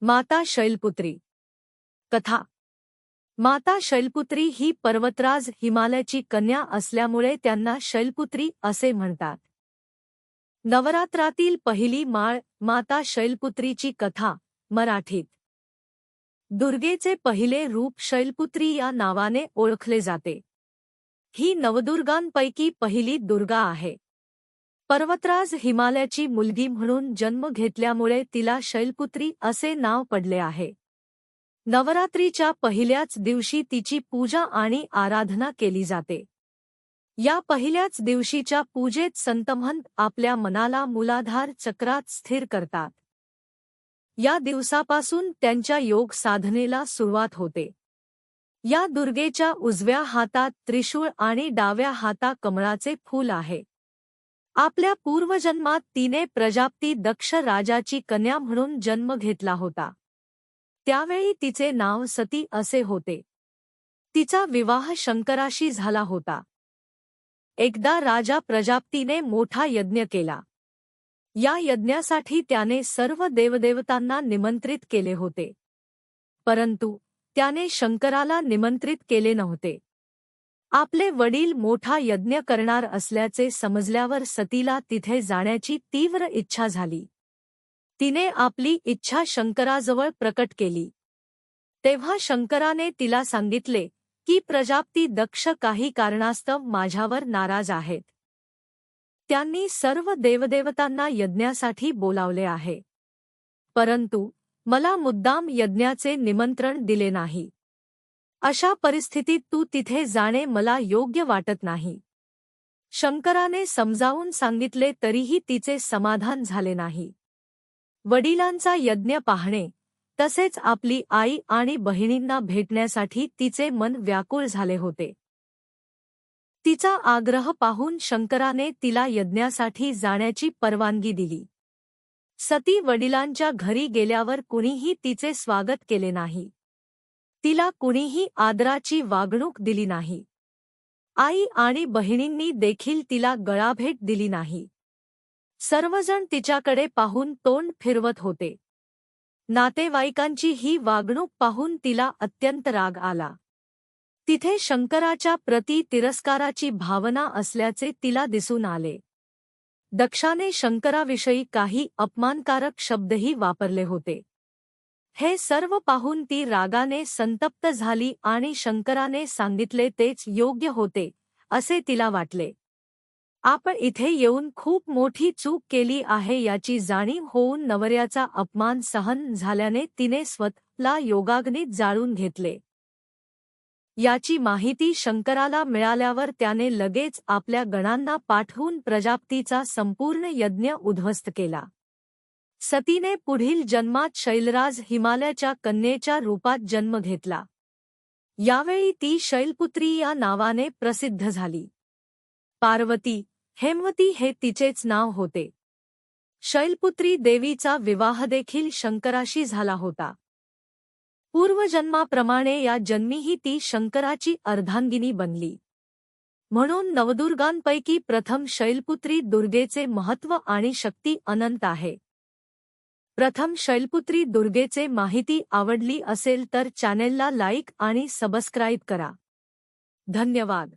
माता शैलपुत्री कथा। माता शैलपुत्री ही पर्वतराज हिमालयाची कन्या असल्यामुळे त्यांना शैलपुत्री असे म्हणतात। नवरात्रातील पहिली माळ माता शैलपुत्रीची कथा। मराठीत दुर्गेचे पहिले रूप शैलपुत्री या नावाने ओळखले जाते। ही नवदुर्गांपैकी पहिली दुर्गा आहे। पर्वतराज हिमालयाची मुलगी म्हणून जन्म घेतल्यामुळे तिला शैलपुत्री असे नाव पडले आहे। नवरात्रीच्या पहिल्याच दिवशी तिची पूजा आणि आराधना केली जाते। या पहिल्याच दिवशीच्या पूजेत संतमहंत आपल्या मनाला मूलाधार चक्रात स्थिर करतात। या दिवसापासून त्यांच्या योग साधनेला सुरुवात होते। या दुर्गेच्या उजव्या हातात त्रिशूळ आणि डाव्या हातात कमळाचे फूल आहे। आपल्या पूर्वजन्मात तिने प्रजापती दक्ष राजाची कन्या म्हणून जन्म घेतला होता। त्यावेळी तिचे नाव सती असे होते। तिचा विवाह शंकराशी झाला होता। एकदा राजा प्रजापतीने मोठा यज्ञ केला। या यज्ञासाठी त्याने सर्व देवदेवतांना निमंत्रित केले होते, परंतु त्याने शंकराला निमंत्रित केले नव्हते। आपले वडील मोठा यज्ञ करणार असल्याचे समजल्यावर सतीला तिथे जाण्याची तीव्र इच्छा झाली। तिने आपली इच्छा शंकराजवळ प्रकट केली। तेव्हा शंकराने तिला सांगितले की प्रजापती दक्ष काही कारणास्तव माझ्यावर नाराज आहेत। त्यांनी सर्व देवदेवतांना यज्ञासाठी बोलावले आहे, परंतु मला मुद्दाम यज्ञाचे निमंत्रण दिले नाही। अशा परिस्थितीत तू तिथे जाणे मला योग्य वाटत नाही। शंकराने समजावून सांगितले तरीही तिचे समाधान झाले नाही। वडिलांचा यज्ञ पाहणे तसेच आपली आई आणि बहिणींना भेटण्यासाठी तिचे मन व्याकुळ झाले होते। तिचा आग्रह पाहून शंकराने तिला यज्ञासाठी जाण्याची परवानगी दिली। सती वडिलांच्या घरी गेल्यावर कुणीही तिचे स्वागत केले नाही। तिला कुणीही आदराची वागणूक दिली नाही। आई आणि बहिणींनी देखील तिला गळाभेट दिली नाही। सर्वजण तिच्याकडे पाहून तोंड फिरवत होते। नातेवाईकांची ही वागणूक पाहून तिला अत्यंत राग आला। तिथे शंकराच्या प्रती तिरस्काराची भावना असल्याचे तिला दिसून आले। दक्षाने शंकराविषयी काही अपमानकारक शब्दही वापरले होते। हे सर्व पाहून ती रागाने संतप्त झाली आणि शंकराने सांगितले तेच योग्य होते असे तिला वाटले। आपण इथे येऊन खूप मोठी चूक केली आहे याची जाणीव होऊन नवऱ्याचा अपमान सहन झाल्याने तिने स्वतःला योगाग्नीत जाळून घेतले। याची माहिती शंकराला मिळाल्यावर त्याने लगेच आपल्या गणांना पाठवून प्रजापतीचा संपूर्ण यज्ञ उद्ध्वस्त केला। सतीने पुढील जन्मात शैलराज हिमालयाच्या कन्येच्या रूपात जन्म घेतला। यावेळी ती शैलपुत्री या नावाने प्रसिद्ध झाली। पार्वती, हेमवती हे तिचेच नाव होते। शैलपुत्री देवीचा विवाह देखील शंकराशी झाला होता। पूर्वजन्माप्रमाणे या जन्मीही ती शंकराची अर्धांगिनी बनली। म्हणून नवदुर्गांपैकी प्रथम शैलपुत्री दुर्गेचे महत्त्व आणि शक्ती अनंत आहे। प्रथम शैलपुत्री दुर्गेचे माहिती आवडली असेल तर चॅनेलला लाईक आणि सबस्क्राईब करा। धन्यवाद।